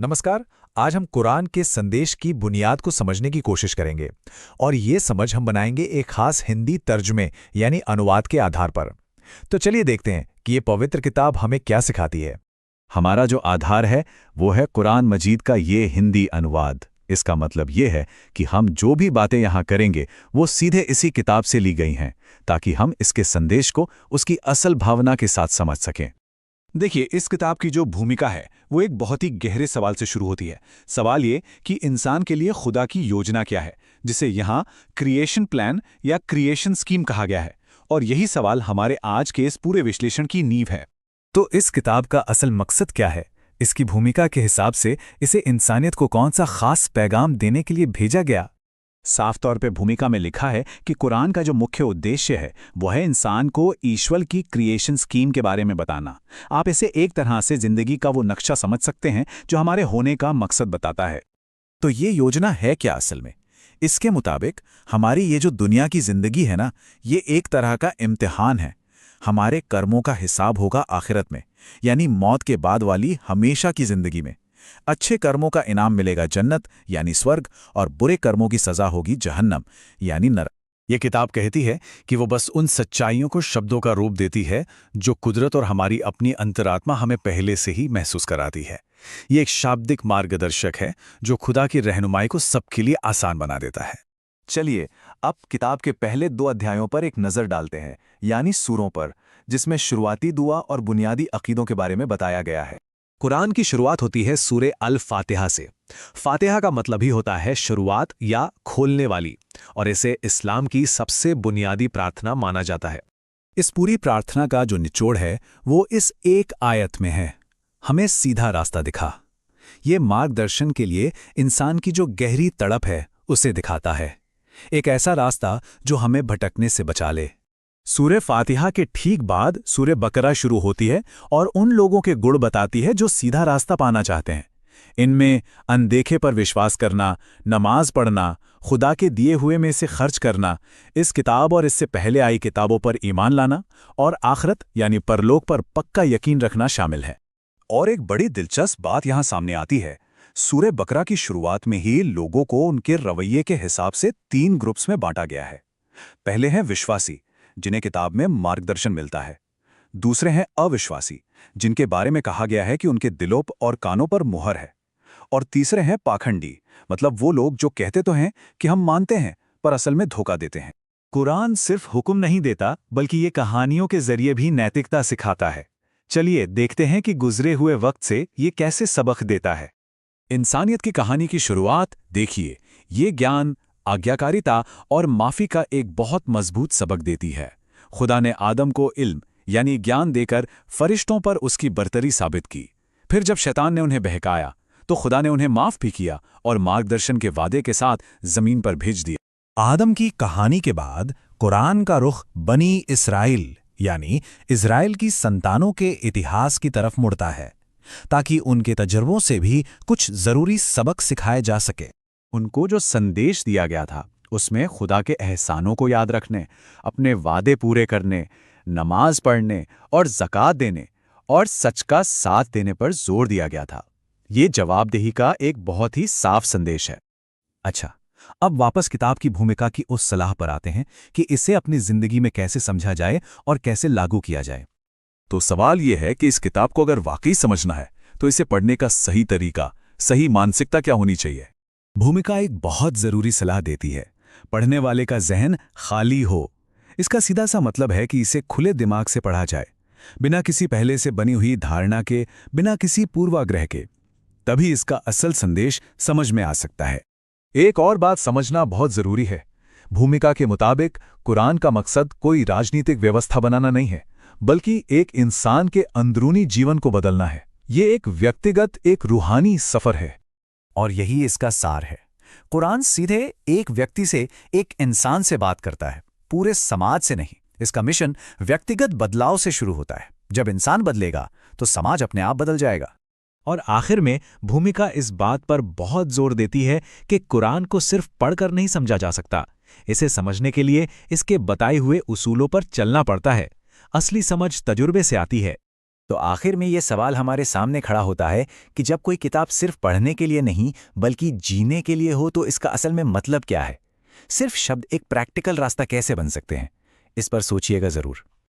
नमस्कार। आज हम कुरान के संदेश की बुनियाद को समझने की कोशिश करेंगे और ये समझ हम बनाएंगे एक खास हिंदी तर्जुमे यानी अनुवाद के आधार पर। तो चलिए देखते हैं कि ये पवित्र किताब हमें क्या सिखाती है। हमारा जो आधार है वो है कुरान मजीद का ये हिंदी अनुवाद। इसका मतलब ये है कि हम जो भी बातें यहाँ करेंगे वो सीधे इसी किताब से ली गई हैं, ताकि हम इसके संदेश को उसकी असल भावना के साथ समझ सकें। देखिए, इस किताब की जो भूमिका है वो एक बहुत ही गहरे सवाल से शुरू होती है। सवाल ये कि इंसान के लिए खुदा की योजना क्या है, जिसे यहाँ क्रिएशन प्लान या क्रिएशन स्कीम कहा गया है। और यही सवाल हमारे आज के इस पूरे विश्लेषण की नींव है। तो इस किताब का असल मकसद क्या है? इसकी भूमिका के हिसाब से इसे इंसानियत को कौन सा खास पैगाम देने के लिए भेजा गया? साफ तौर पे भूमिका में लिखा है कि कुरान का जो मुख्य उद्देश्य है वो है इंसान को ईश्वर की क्रिएशन स्कीम के बारे में बताना। आप इसे एक तरह से जिंदगी का वो नक्शा समझ सकते हैं जो हमारे होने का मकसद बताता है। तो ये योजना है क्या असल में? इसके मुताबिक हमारी ये जो दुनिया की जिंदगी है ना, ये एक तरह का इम्तिहान है। हमारे कर्मों का हिसाब होगा आखिरत में, यानी मौत के बाद वाली हमेशा की जिंदगी में। अच्छे कर्मों का इनाम मिलेगा जन्नत यानी स्वर्ग, और बुरे कर्मों की सजा होगी जहन्नम यानी नरक। ये किताब कहती है कि वो बस उन सच्चाइयों को शब्दों का रूप देती है जो कुदरत और हमारी अपनी अंतरात्मा हमें पहले से ही महसूस कराती है। ये एक शाब्दिक मार्गदर्शक है जो खुदा की रहनुमाई को सबके लिए आसान बना देता है। चलिए अब किताब के पहले 2 अध्यायों पर एक नज़र डालते हैं, यानी सूरों पर, जिसमें शुरुआती दुआ और बुनियादी अकीदों के बारे में बताया गया है। कुरान की शुरुआत होती है सूरे अल फातिहा से। फातिहा का मतलब ही होता है शुरुआत या खोलने वाली, और इसे इस्लाम की सबसे बुनियादी प्रार्थना माना जाता है। इस पूरी प्रार्थना का जो निचोड़ है वो इस एक आयत में है, हमें सीधा रास्ता दिखा। ये मार्गदर्शन के लिए इंसान की जो गहरी तड़प है उसे दिखाता है, एक ऐसा रास्ता जो हमें भटकने से बचा ले। सूरे फातिहा के ठीक बाद सूरे बकरा शुरू होती है और उन लोगों के गुण बताती है जो सीधा रास्ता पाना चाहते हैं। इनमें अनदेखे पर विश्वास करना, नमाज पढ़ना, खुदा के दिए हुए में से खर्च करना, इस किताब और इससे पहले आई किताबों पर ईमान लाना और आखिरत यानी परलोक पर पक्का यकीन रखना शामिल है। और एक बड़ी दिलचस्प बात यहाँ सामने आती है। सूरे बकरा की शुरुआत में ही लोगों को उनके रवैये के हिसाब से 3 ग्रुप्स में बांटा गया है। पहले हैं विश्वासी, जिन्हें किताब में मार्गदर्शन मिलता है। दूसरे हैं अविश्वासी, जिनके बारे में कहा गया है कि उनके दिलों और कानों पर मुहर है। और तीसरे हैं पाखंडी, मतलब वो लोग जो कहते तो हैं कि हम मानते हैं पर असल में धोखा देते हैं। कुरान सिर्फ हुक्म नहीं देता बल्कि ये कहानियों के जरिए भी नैतिकता सिखाता है। चलिए देखते हैं कि गुजरे हुए वक्त से ये कैसे सबक देता है। इंसानियत की कहानी की शुरुआत देखिए, ये ज्ञान, आज्ञाकारिता और माफ़ी का एक बहुत मजबूत सबक देती है। खुदा ने आदम को इल्म यानी ज्ञान देकर फरिश्तों पर उसकी बरतरी साबित की। फिर जब शैतान ने उन्हें बहकाया तो खुदा ने उन्हें माफ़ भी किया और मार्गदर्शन के वादे के साथ ज़मीन पर भेज दिया। आदम की कहानी के बाद कुरान का रुख बनी इस्राइल यानी इज़राइल की संतानों के इतिहास की तरफ मुड़ता है, ताकि उनके तजर्बों से भी कुछ ज़रूरी सबक सिखाए जा सके। उनको जो संदेश दिया गया था उसमें खुदा के एहसानों को याद रखने, अपने वादे पूरे करने, नमाज पढ़ने और ज़कात देने और सच का साथ देने पर जोर दिया गया था। ये जवाबदेही का एक बहुत ही साफ संदेश है। अच्छा, अब वापस किताब की भूमिका की उस सलाह पर आते हैं कि इसे अपनी जिंदगी में कैसे समझा जाए और कैसे लागू किया जाए। तो सवाल यह है कि इस किताब को अगर वाकई समझना है तो इसे पढ़ने का सही तरीका, सही मानसिकता क्या होनी चाहिए? भूमिका एक बहुत जरूरी सलाह देती है, पढ़ने वाले का जहन खाली हो। इसका सीधा सा मतलब है कि इसे खुले दिमाग से पढ़ा जाए, बिना किसी पहले से बनी हुई धारणा के, बिना किसी पूर्वाग्रह के। तभी इसका असल संदेश समझ में आ सकता है। एक और बात समझना बहुत जरूरी है। भूमिका के मुताबिक कुरान का मकसद कोई राजनीतिक व्यवस्था बनाना नहीं है, बल्कि एक इंसान के अंदरूनी जीवन को बदलना है। ये एक व्यक्तिगत, एक रूहानी सफर है। और यही इसका सार है। कुरान सीधे एक व्यक्ति से, एक इंसान से बात करता है, पूरे समाज से नहीं। इसका मिशन व्यक्तिगत बदलाव से शुरू होता है। जब इंसान बदलेगा तो समाज अपने आप बदल जाएगा। और आखिर में भूमिका इस बात पर बहुत जोर देती है कि कुरान को सिर्फ पढ़कर नहीं समझा जा सकता। इसे समझने के लिए इसके बताए हुए उसूलों पर चलना पड़ता है। असली समझ तजुर्बे से आती है। तो आखिर में ये सवाल हमारे सामने खड़ा होता है कि जब कोई किताब सिर्फ पढ़ने के लिए नहीं बल्कि जीने के लिए हो तो इसका असल में मतलब क्या है? सिर्फ शब्द एक प्रैक्टिकल रास्ता कैसे बन सकते हैं? इस पर सोचिएगा ज़रूर।